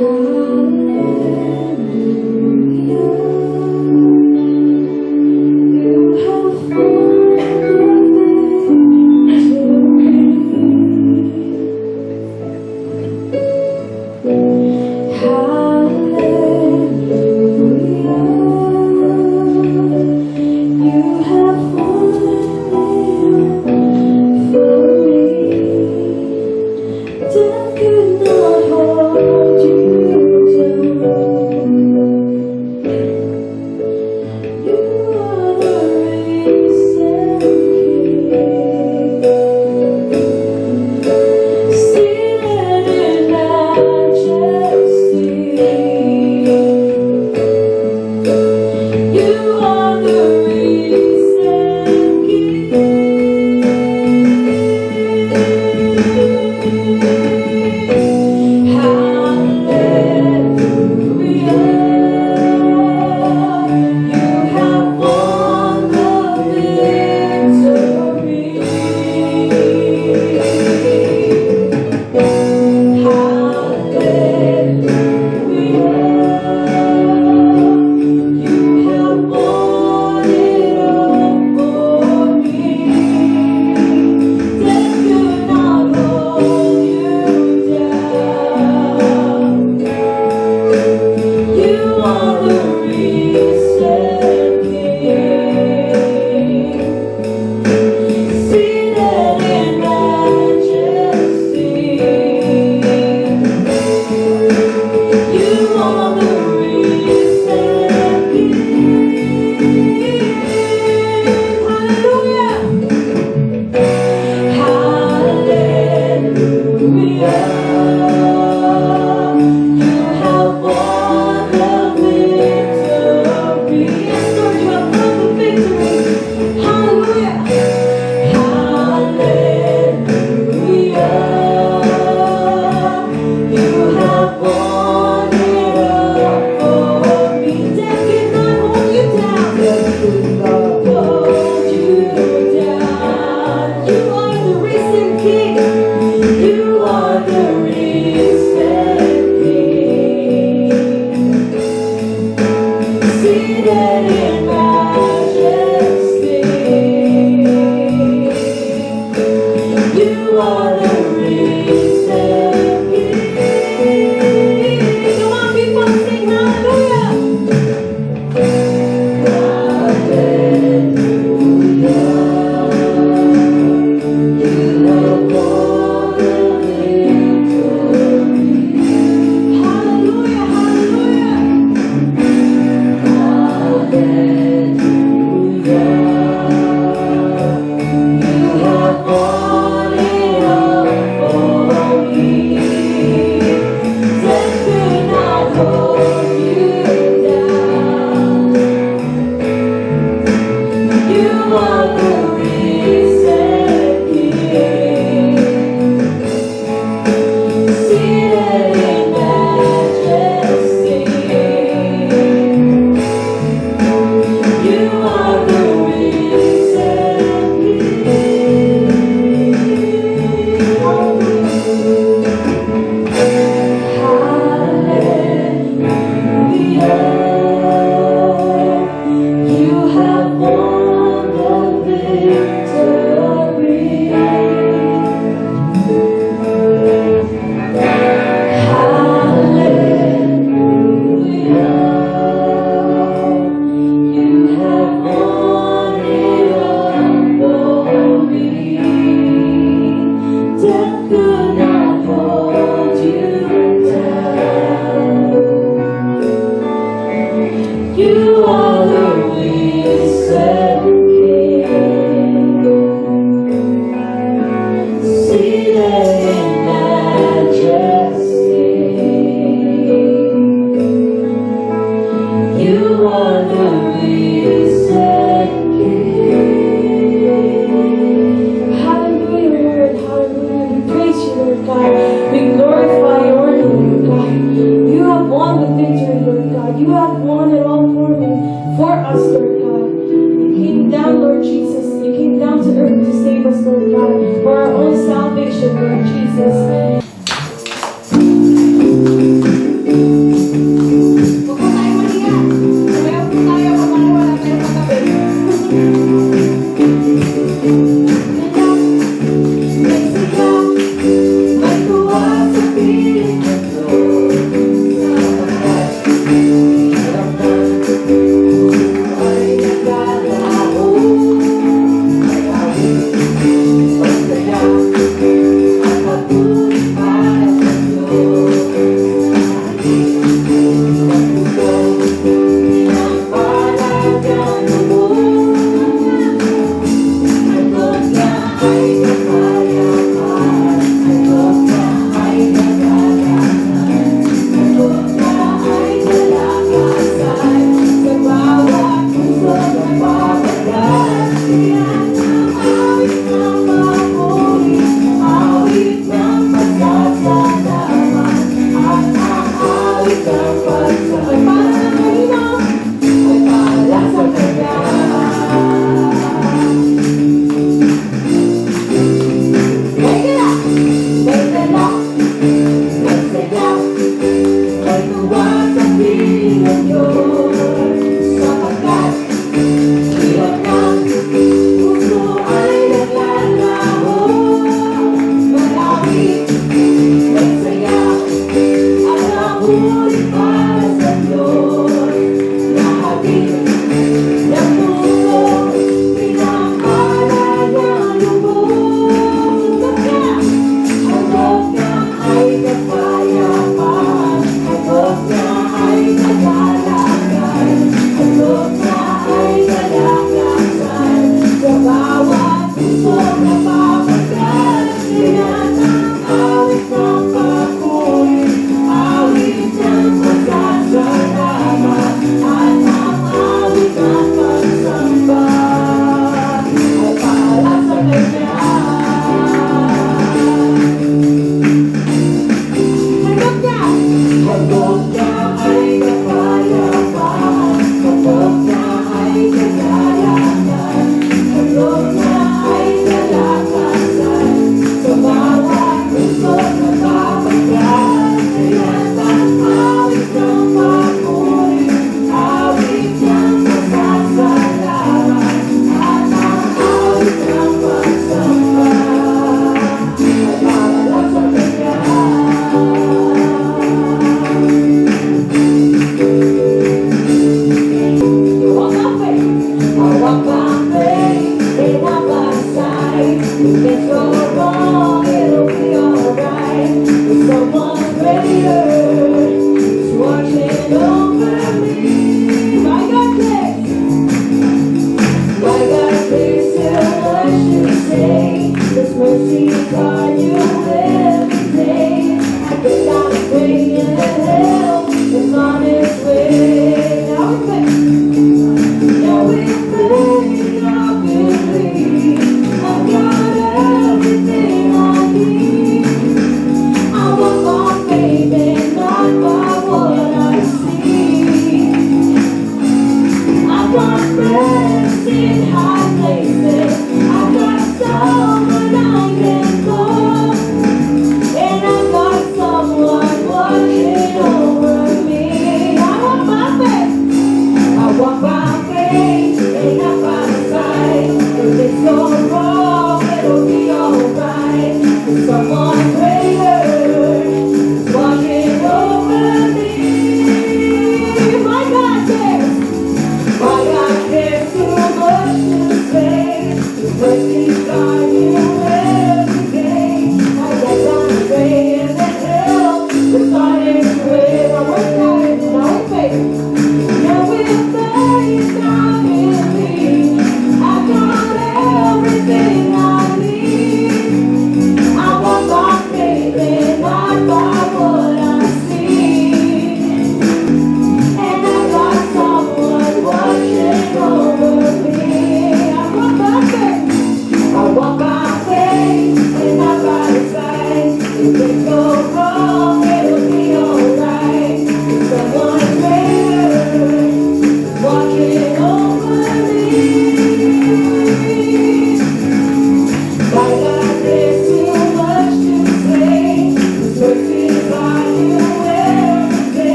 Seated in majesty.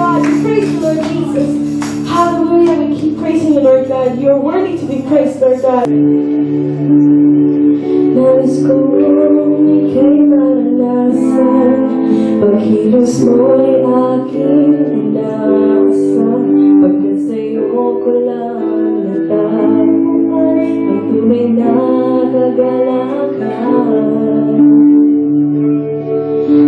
God. We praise you, Lord Jesus. Hallelujah. We keep praising you, Lord God. You are worthy to be praised, Lord God. Nais kong ika'y maranasan, pagkilos mo'y aking inaasahan, pagkat sa'yo ko lang natagpuan ang tunay na kagalakan.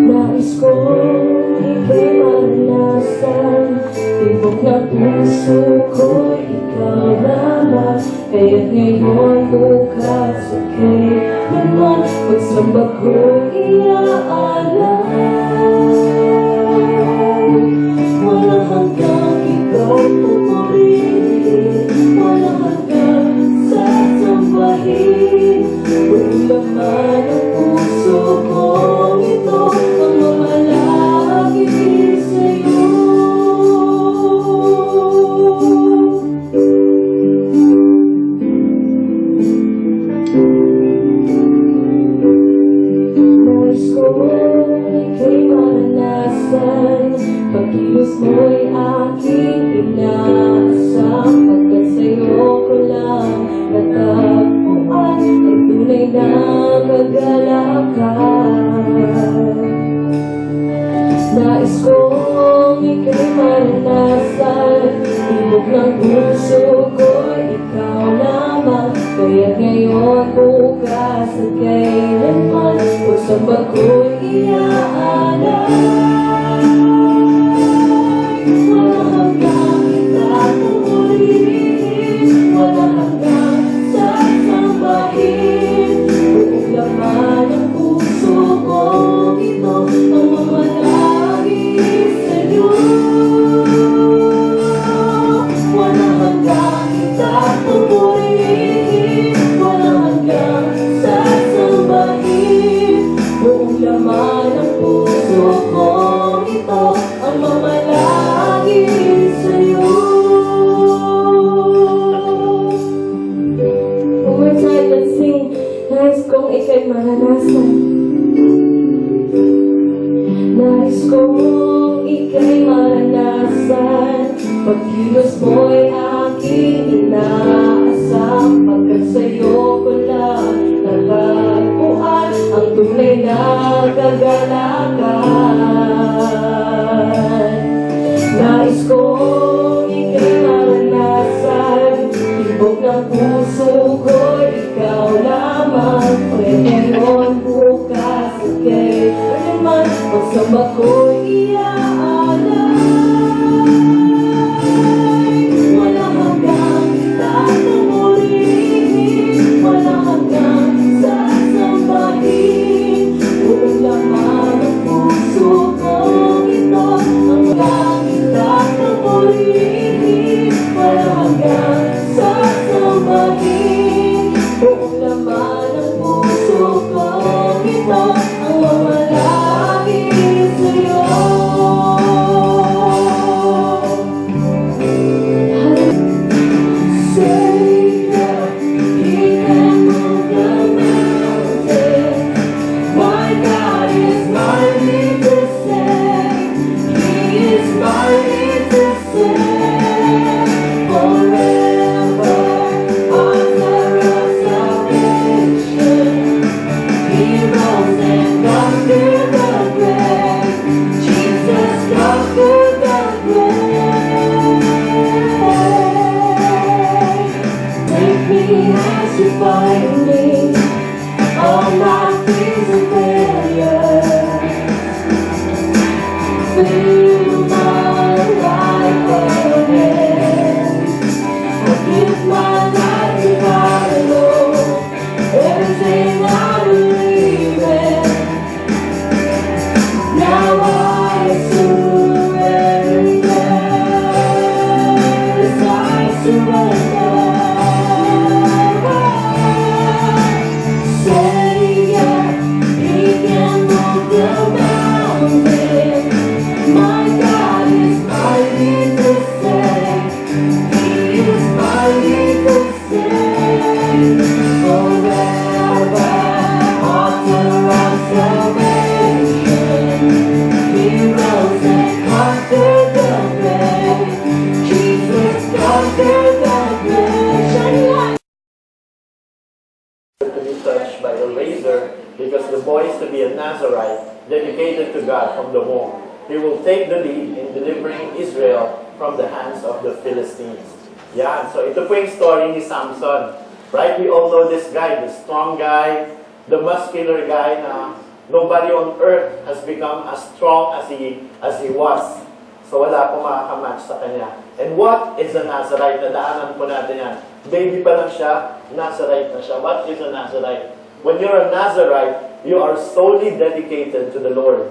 Nais kong ika'y maranasan, tibok na puso ko'y ikaw lamang, kaya't ngayon, bukas at kailanman, pagsamba ko'y iaalay. Walang hanggang ikaw pupurihin, walang hanggang sasambahin, buong laman ng puso kong ito ang mamalagi sa'yo. Nais kong ika'y maranasan, pagkilos mo'y aking inaasam, pagkat sa'yo ko lang natagpuan ang tunay na kagalakan. Nais kong ika'y maranasan, tibok ng puso ko'y ikaw lamang, kaya't ngayon, bukas at kailanman, pagsamba ko'y iaalay. Walang hanggang kitang pupurihin, walang hanggang sasambahin, buong laman ng puso kong ito ang mamalagi sa'yo. Walang hanggang kitang pupurihin, walang hanggang sasambahin, buong laman ng puso kong ito ang mamalagi sa'yo. One more time, let's sing. Nais kong ika'y maranasan, nais kong ika'y maranasan, pagkilos mo'y aking inaasam, pagkat sa'yo ko lang natagpuan ang tunay na kagalakan. Nais kong ika'y maranasan, tibok ng puso ko'y ikaw lamang, ngayon, bukas at kailanman, pagsamba ko'y iaalay. Walang hanggang kitang pupurihin, walang hanggang sasambahin, buong laman ng puso kong ito ang hanggang kitang pupurihin, walang hanggang sasambahin, buong laman ng puso kong ito ang mamalagi sa'yo. Savior, He can move the mountain. My God is mighty to save. He is mighty to save. Forever, author of salvation. He rose and conquered the grave. Jesus conquered the grave. Take me as you find me. All my fears and failure. Fill my life again. I give my life to God alone. Everything I believe in. Now I surrender. Yes, I surrender. to be a Nazarite dedicated to God from the womb. He will take the lead in delivering Israel from the hands of the Philistines. Yan. So ito po yung story ni Samson. Right? We all know this guy, the strong guy, the muscular guy na nobody on earth has become as strong as he was. So wala po makakamatch sa kanya. And what is a Nazarite? Nadaanan po natin yan. Baby pa lang siya, Nazarite na siya. What is a Nazarite? When you're a Nazarite, you are solely dedicated to the Lord.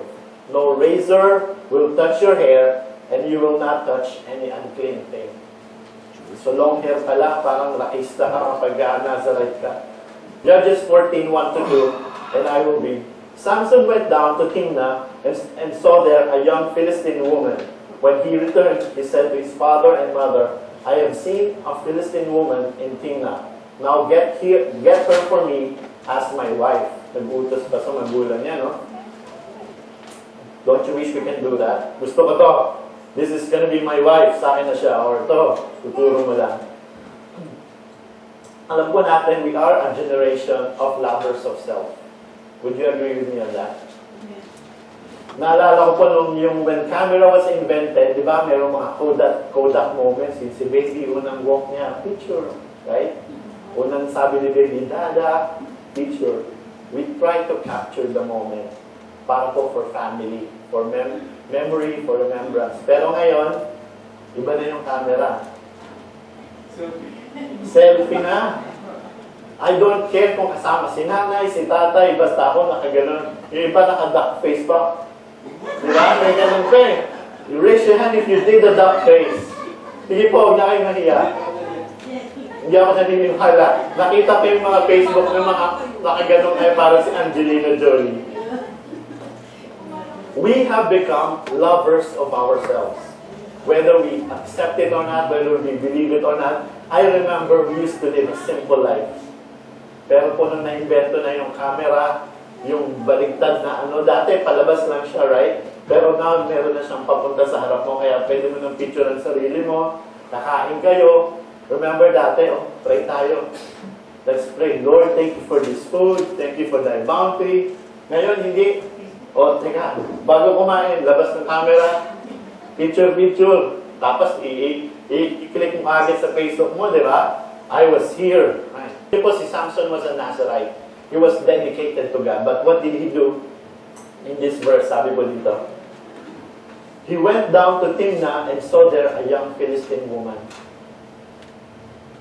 No razor will touch your hair, and you will not touch any unclean thing. So long hair pala, parang rakista ka kapag Nazarite ka. Judges 14:1-2, and I will read. Samson went down to Timnah and saw there a young Philistine woman. When he returned, he said to his father and mother, I have seen a Philistine woman in Timnah. Now get her for me as my wife. Nag-utos pa sa magulang niya, no? Don't you wish we can do that? Gusto ko to. This is gonna be my wife. Sa akin na siya. Or to, tuturo mo lang. Alam po natin, we are a generation of lovers of self. Would you agree with me on that? Naalala ko po nung when camera was invented, di ba, mayroong mga Kodak moments. Si baby, unang walk niya, picture. Right? Unang sabi ni baby, dada, picture. We try to capture the moment para po for family, for memory, for remembrance. Pero ngayon, iba na yung camera. Selfie na. I don't care kung kasama si nanay, si tatay, basta ako nakaganon. Yung iba naka-duck face pa. Diba? May ganun pa eh. You raise your hand if you did the duck face. Sige po, huwag na kayo mahiya. Hindi ako naniniwala. Nakita ko yung mga Facebook ng mga nakaganon kayo para si Angelina Jolie. We have become lovers of ourselves. Whether we accept it or not, whether we believe it or not, I remember we used to live a simple life. Pero po nung na-invento na yung camera, yung baligtad na dati palabas lang siya, right? Pero now, meron na siyang papunta sa harap mo, kaya pwede mo ng picture ng sarili mo, nakain kayo. Remember dati, pray tayo. Let's pray. Lord, thank you for this food. Thank you for thy bounty. Ngayon, hindi. Teka, bago kumain, labas ng camera, picture. Tapos, i-click mo agad sa Facebook mo, di ba? I was here. Right. Po, si Samson was a Nazarite. He was dedicated to God. But what did he do? In this verse, sabi po dito, he went down to Timnah and saw there a young Philistine woman.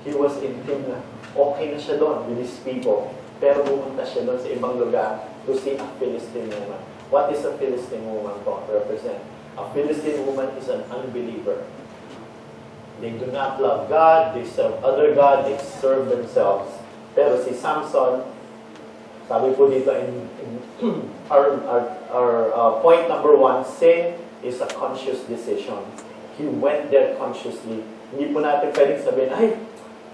He was in Timnah. Okay na siya doon with his people. Pero pumunta siya doon sa ibang lugar to see a Philistine woman. What is a Philistine woman to represent? A Philistine woman is an unbeliever. They do not love God, they serve other God, they serve themselves. Pero si Samson, sabi po dito in our point number 1, sin is a conscious decision. He went there consciously. Hindi po natin pwedeng sabihin, ay,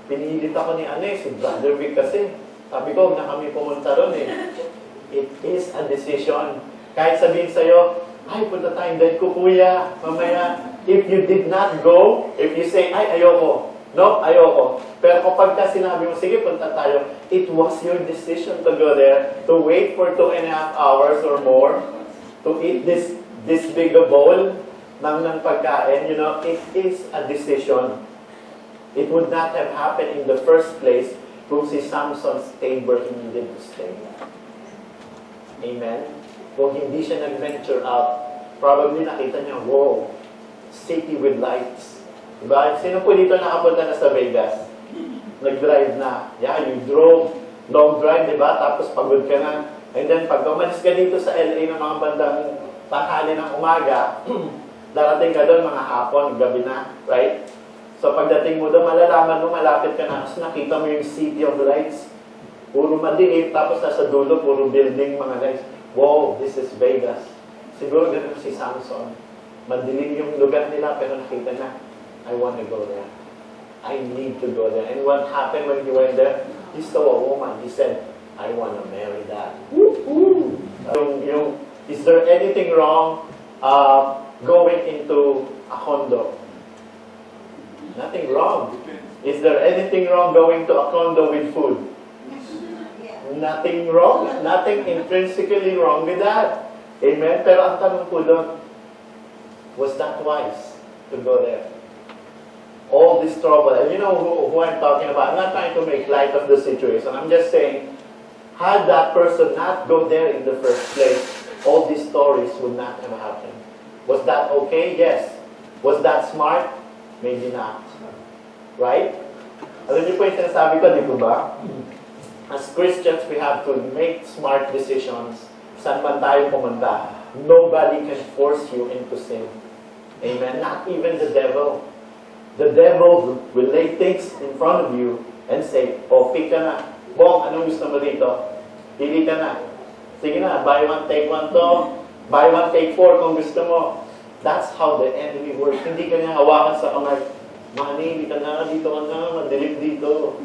pinilit ako ni si Brother Vic kasi. Sabi ko, na kami pumunta ron eh. It is a decision. Kahit sabihin sa'yo, ay, punta tayong dad ko, kuya, mamaya. If you did not go, if you say, ay, ayoko. No, ayoko. Pero kapag ka sinabi mo, sige, punta tayo, it was your decision to go there, to wait for 2.5 hours or more, to eat this big a bowl ng pagkain. You know, it is a decision. It would not have happened in the first place kung si Samson stayed where he needed to stay. Amen? Kung hindi siya nag-venture out, probably nakita niya, wow, city with lights. Diba? Sino po dito nakapunta na sa Vegas? Nag-drive na. Yeah, you drove, long drive, diba? Tapos pagod ka na. And then pag umalis ka dito sa LA ng mga bandang tanghali ng umaga, darating ka doon mga hapon, gabi na, right? So pagdating mo doon, malalaman mo, malapit ka na, kasi nakita mo yung city of lights. Puro madilim, tapos nasa dulo, puro building, mga lights. Wow, this is Vegas. Siguro ganun si Samson. Madilim yung lugar nila, pero nakita na, I want to go there. I need to go there. And what happened when he went there? He saw a woman. He said, I want to marry that. Is there anything wrong going into a condo? Nothing wrong. Is there anything wrong going to a condo with food? Nothing wrong. Nothing intrinsically wrong with that. Amen? Pero ang tanong po doon, was that wise to go there? All this trouble. And you know who I'm talking about. I'm not trying to make light of the situation. I'm just saying, had that person not go there in the first place, all these stories would not have happened. Was that okay? Yes. Was that smart? Maybe not. Right? Alam niyo po yung sinasabi ko, di po ba? As Christians, we have to make smart decisions. Saan man tayo pumunta. Nobody can force you into sin. Amen? Not even the devil. The devil will lay things in front of you and say, oh, pick ka na. Bong, anong gusto mo dito? Pili ka na. Sige na, buy one, take one to. Buy one, take four kung gusto mo. That's how the enemy works. Hindi ka niya hawakan sa kamay. Money, dito na, madilim dito.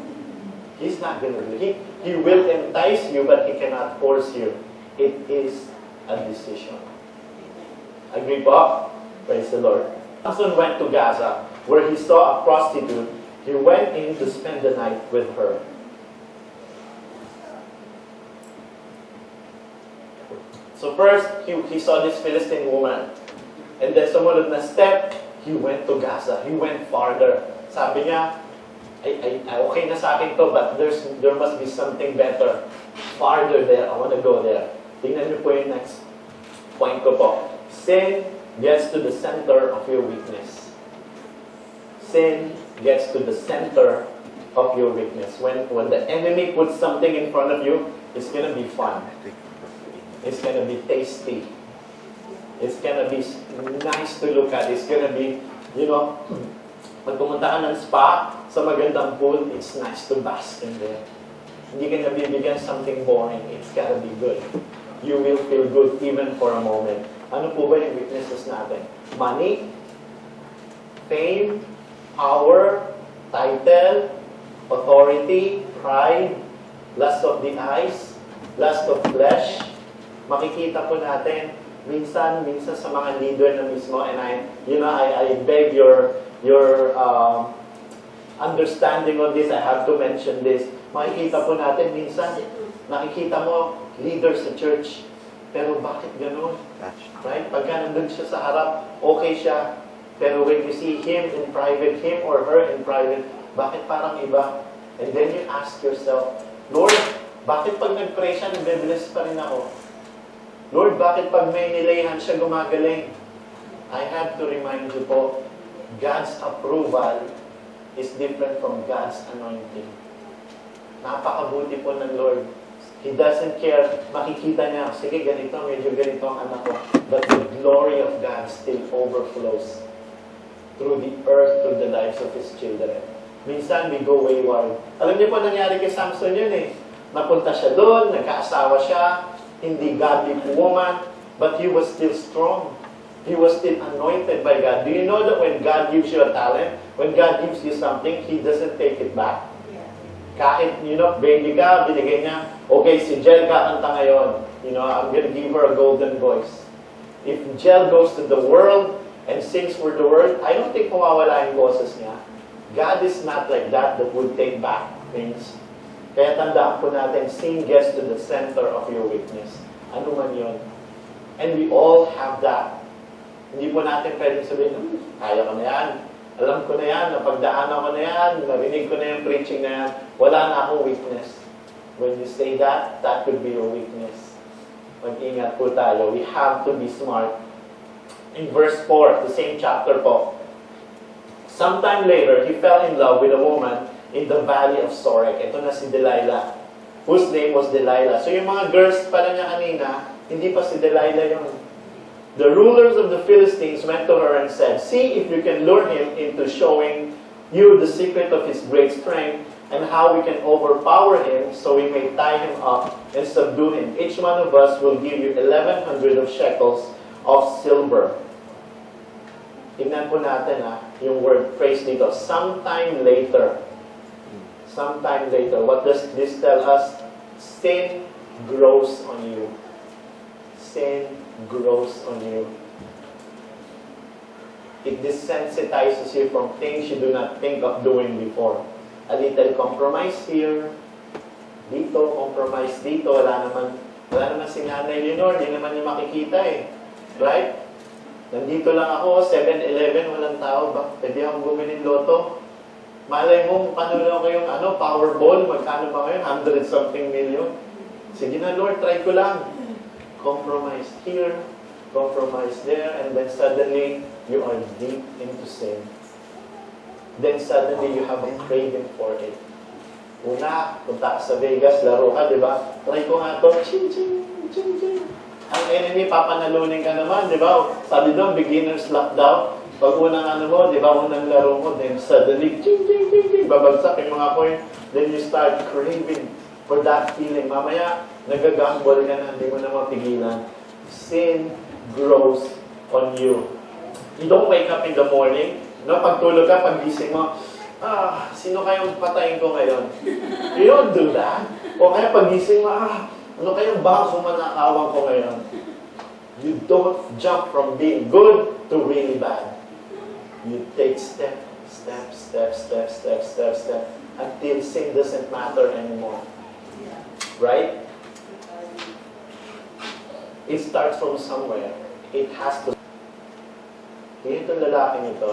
He's not gonna do it. He will entice you, but he cannot force you. It is a decision. Agree po? Praise the Lord. Samson went to Gaza, where he saw a prostitute. He went in to spend the night with her. So first, he saw this Philistine woman. And then sumunod na step, he went to Gaza. He went farther. Sabi niya, okay na sa akin to, but there must be something better. Farther there. I want to go there. Tingnan niyo po yung next point ko po. Sin gets to the center of your weakness. Sin gets to the center of your weakness. When the enemy puts something in front of you, it's going to be fun. It's going to be tasty. It's going to be nice to look at. It's going to be, you know, pag pumunta ka ng spa, sa magandang pool, it's nice to bask in there. Hindi ka nabibigyan something boring. It's got to be good. You will feel good even for a moment. Ano po ba yung weaknesses natin? Money, fame, power, title, authority, pride, lust of the eyes, lust of flesh. Makikita po natin, minsan sa mga leader na mismo, and I beg your understanding on this. I have to mention this. Makikita po natin, minsan, nakikita mo, leader sa church, pero bakit ganun? Right? Pagka nandun siya sa harap, okay siya. Pero when you see him in private, him or her in private, bakit parang iba? And then you ask yourself, Lord, bakit pag nag-pray siya, nagbe-bless pa rin ako? Lord, bakit pag may nilayhan siya gumagaling? I have to remind you po, God's approval is different from God's anointing. Napakabuti po ng Lord. He doesn't care. Makikita niya, sige, ganito, medyo ganito ang anak ko. But the glory of God still overflows through the earth, through the lives of His children. Minsan, we go wayward. Alam niyo po, nangyari kay Samson yun eh. Napunta siya doon, nagkaasawa siya, hindi godly woman, but he was still strong. He was still anointed by God. Do you know that when God gives you a talent, when God gives you something, He doesn't take it back? Kahit, baby ka, binigay niya, okay, si Jel kakanta ngayon. I'm gonna give her a golden voice. If Jel goes to the world and sings for the world, I don't think mawawala yung boses niya. God is not like that would take back things. Kaya tandaan po natin, sin gets to the center of your weakness. Ano man yun. And we all have that. Hindi po natin pwedeng sabihin, kaya ko na yan. Alam ko na yan, napagdaanan ko na yan, narinig ko na yung preaching na yan, wala na akong weakness. When you say that, that could be your weakness. Mag-ingat po tayo. We have to be smart. In verse 4, the same chapter po, sometime later, he fell in love with a woman in the valley of Sorek. Ito na si Delilah, whose name was Delilah. So yung mga girls pala niya kanina, hindi pa si Delilah yun. The rulers of the Philistines went to her and said, see if you can lure him into showing you the secret of his great strength and how we can overpower him so we may tie him up and subdue him. Each one of us will give you 1,100 of shekels of silver. Tingnan po natin yung word phrase dito. Sometime later. Sometime later. What does this tell us? Sin grows on you. Sin grows on you. It desensitizes you from things you do not think of doing before. A little compromise here, dito, compromise dito, wala naman si Nanay Leonor, di naman niya makikita eh. Right? Nandito lang ako, 7-Eleven, walang tao, pwede akong bumili ng loto. Malay mo, panulo ko yung Powerball, magkano ba ngayon? 100 something million. Sige na Lord, try ko lang. Compromise here, compromise there, and then suddenly, you are deep into sin. Then suddenly, you have a craving for it. Una, punta ka sa Vegas, laro ka, di ba? Try ko nga to, ching, ching, ching, ching. Ang enemy, papanalunin ka naman, di ba? Sabi doon, beginner's luck daw. Pag unang mo, di ba, unang laro mo, then suddenly, ching, ching, ching, ching, babagsak yung mga coin. Then you start craving for that feeling. Mamaya, nagagamble ka na, hindi mo na mapigilan. Sin grows on you. You don't wake up in the morning, no? Pagtulog ka, paggising mo, sino kayong patayin ko ngayon? You don't do that. O kaya pagising mo, ano kayong bangko manakawan ko ngayon? You don't jump from being good to really bad. You take step, until sin doesn't matter anymore. Right? It starts from somewhere. It has to. Itong lalaki nito,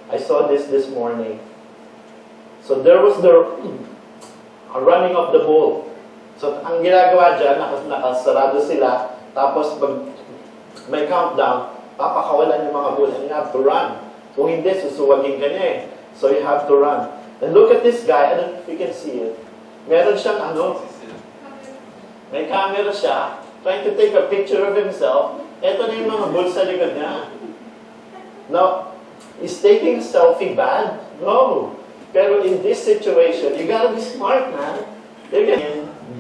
I saw this morning. So there was the running of the bull. So ang ginagawa dyan, nakasarado sila, tapos pag may countdown, papakawalan yung mga bull, and you have to run. Kung hindi, susuwagin ka niya eh. So you have to run. And look at this guy, I don't know if you can see it. Meron siyang may camera siya, trying to take a picture of himself. Ito na yung mga bull sa likod niya. Now, is taking a selfie bad? No. Pero in this situation, you gotta be smart, man. It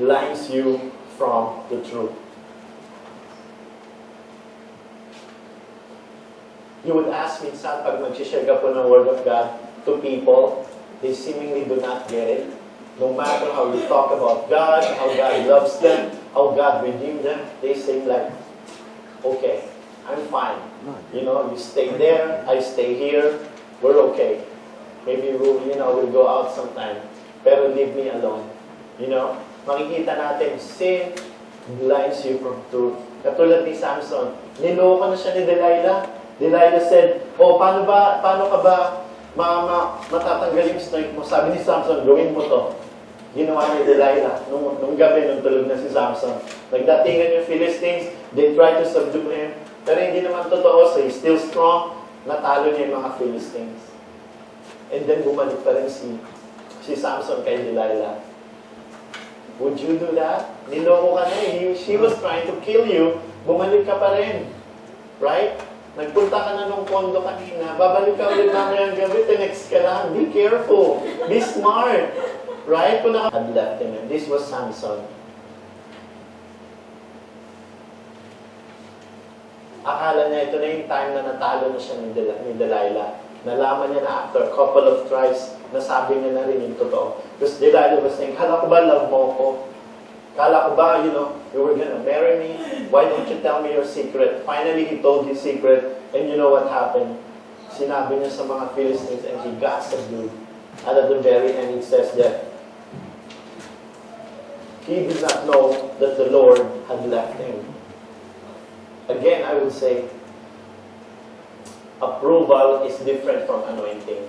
blinds you from the truth. You would ask me, saan pag mag-share ka po ng Word of God to people, they seemingly do not get it. No matter how you talk about God, how God loves them, how God redeemed them, they seem like, okay, I'm fine. You know, you stay there, I stay here, we're okay. Maybe we'll go out sometime. Pero leave me alone. You know? Makikita natin, sin blinds you from truth. Katulad ni Samson, niloko na siya ni Delilah. Delilah said, paano ka ba matatanggal yung snake mo? Sabi ni Samson, gawin mo to. Ginawa ni Delilah. Nung gabi, nung tulog na si Samson. Nagdatingan yung Philistines, they tried to subdue him. Pero hindi naman totoo, so he's still strong. Natalo niya yung mga Philistines. And then bumalik pa rin si Samson kay Delilah. Would you do that? Niloko ka na eh. She was trying to kill you. Bumalik ka pa rin. Right? Nagpunta ka na nung kondo kanina. Babalik ka ulit namin ang gabi. Tenext ka lang. Be careful. Be smart. Right? Kung had left him. And this was Samson. Akala niya ito na yung time na natalo na siya ni Delilah. Nalaman niya na after a couple of tries, nasabi niya na rin yung totoo. Because Delilah was saying, kala ko ba love mo ko? Kala ko ba, you were gonna marry me? Why don't you tell me your secret? Finally, he told his secret, and you know what happened? Sinabi niya sa mga Philistines, and he got subdued. And at the very end, it says that he did not know that the Lord had left him. Again, I would say, approval is different from anointing.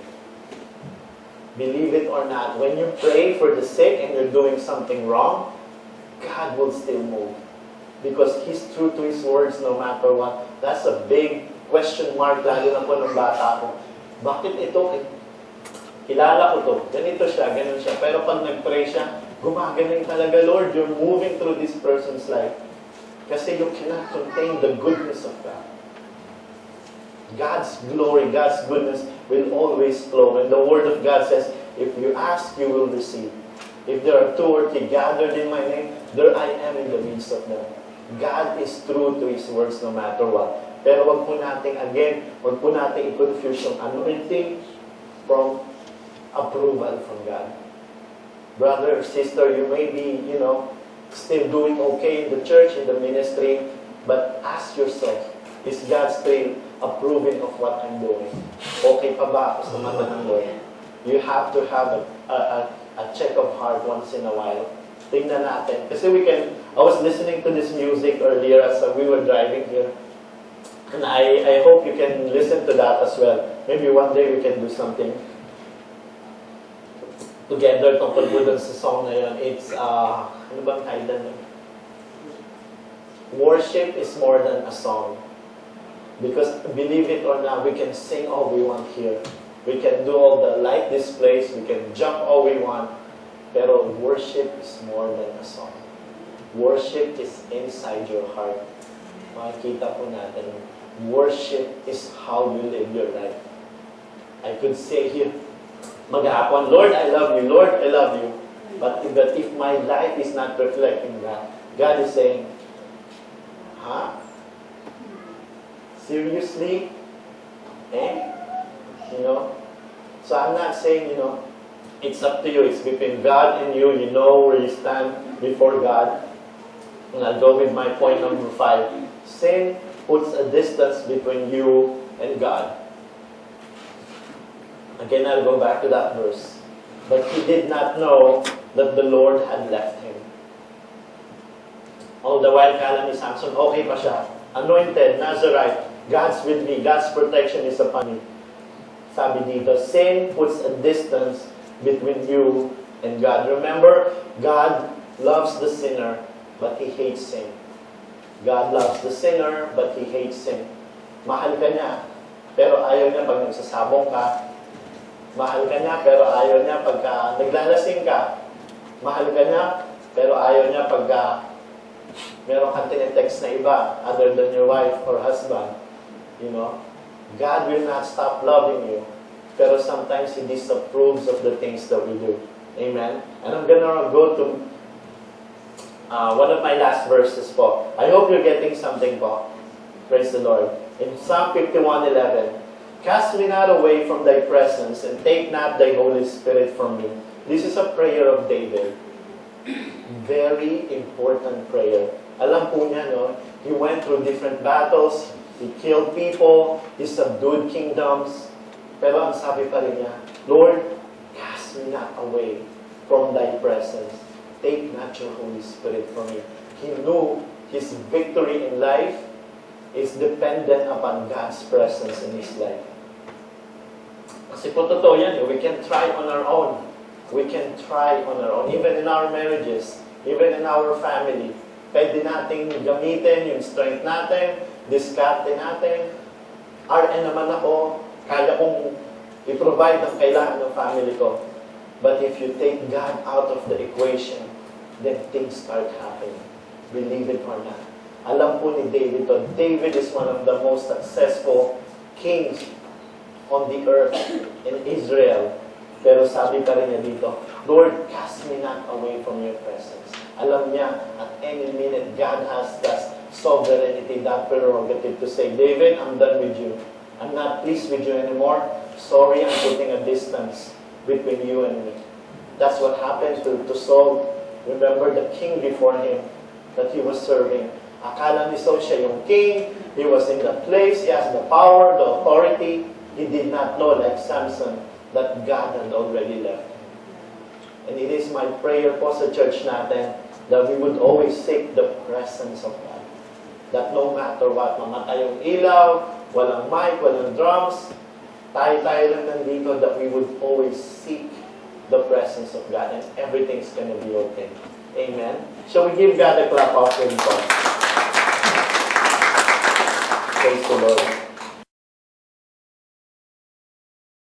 Believe it or not, when you pray for the sick and you're doing something wrong, God will still move. Because He's true to His words no matter what. That's a big question mark, lalo na po ng bata ko. Bakit ito? Kilala ko to. Ganito siya, ganun siya. Pero pag nag-pray siya, gumagaling talaga, Lord, you're moving through this person's life. Kasi you cannot contain the goodness of God. God's glory, God's goodness will always flow. And the Word of God says, if you ask, you will receive. If there are 2 or 3 gathered in my name, there I am in the midst of them. God is true to His words no matter what. Pero wag po natin, wag po natin i-confuse yung anointing from approval from God. Brother or sister, you may be, still doing okay in the church, in the ministry, but ask yourself, is God still approving of what I'm doing? Okay pa ba ako sa mata ng Lord? You have to have a check of heart once in a while. tingnan natin. Kasi I was listening to this music earlier as we were driving here. And I hope you can listen to that as well. Maybe one day we can do something together tungkol po dun sa song na yun. It's, ano bang title nun? Worship is more than a song. Because believe it or not, we can sing all we want here. We can do all the light displays, we can jump all we want. Pero worship is more than a song. Worship is inside your heart. Makikita po natin, worship is how you live your life. I could say here, maghapon, Lord, I love you. Lord, I love you. But if my life is not reflecting that, God is saying, huh? Seriously? You know? So I'm not saying, it's up to you. It's between God and you. You know where you stand before God. And I'll go with my point number 5. Sin puts a distance between you and God. Again, I'll go back to that verse. But he did not know that the Lord had left him. All the while, kala ni Samson, okay pa siya. Anointed, Nazarite, God's with me, God's protection is upon me. Sabi dito, sin puts a distance between you and God. Remember, God loves the sinner, but He hates sin. God loves the sinner, but He hates sin. Mahal ka niya, pero ayaw niya pag nagsasabong ka. Mahal ka niya, pero ayaw niya pagka naglalasing ka. Mahal ka niya, pero ayaw niya pagka meron kang tinetext na iba other than your wife or husband. God will not stop loving you, pero sometimes He disapproves of the things that we do. Amen? And I'm gonna go to one of my last verses po. I hope you're getting something po. Praise the Lord. In Psalm 51:11, cast me not away from thy presence, and take not thy Holy Spirit from me. This is a prayer of David. Very important prayer. Alam po niya, he went through different battles, he killed people, he subdued kingdoms, pero ang sabi pa rin niya, Lord, cast me not away from thy presence. Take not your Holy Spirit from me. He knew his victory in life is dependent upon God's presence in his life. Kasi po totoo yan, we can try on our own. We can try on our own. Even in our marriages, even in our family, pwede nating gamitin yung strength natin, diskarte natin. RN naman ako, kaya kong i-provide ang kailangan ng family ko. But if you take God out of the equation, then things start happening. Believe it or not. Alam po ni David to, David is one of the most successful kings on the earth in Israel. Pero sabi pa rin niya dito, Lord, cast me not away from your presence. Alam niya, at any minute, God has that sovereignty, that prerogative to say, David, I'm done with you. I'm not pleased with you anymore. Sorry, I'm putting a distance between you and me. That's what happened to Saul. Remember the king before him that he was serving. Akala ni Saul siya yung king. He was in the place. He has the power, the authority. He did not know, like Samson, that God had already left him. And it is my prayer po sa church natin that we would always seek the presence of God. That no matter what, mamatay yung ilaw, walang mic, walang drums, tayo lang nandito, that we would always seek the presence of God and everything's gonna be okay. Amen? Shall we give God a clap offering po? Praise the Lord.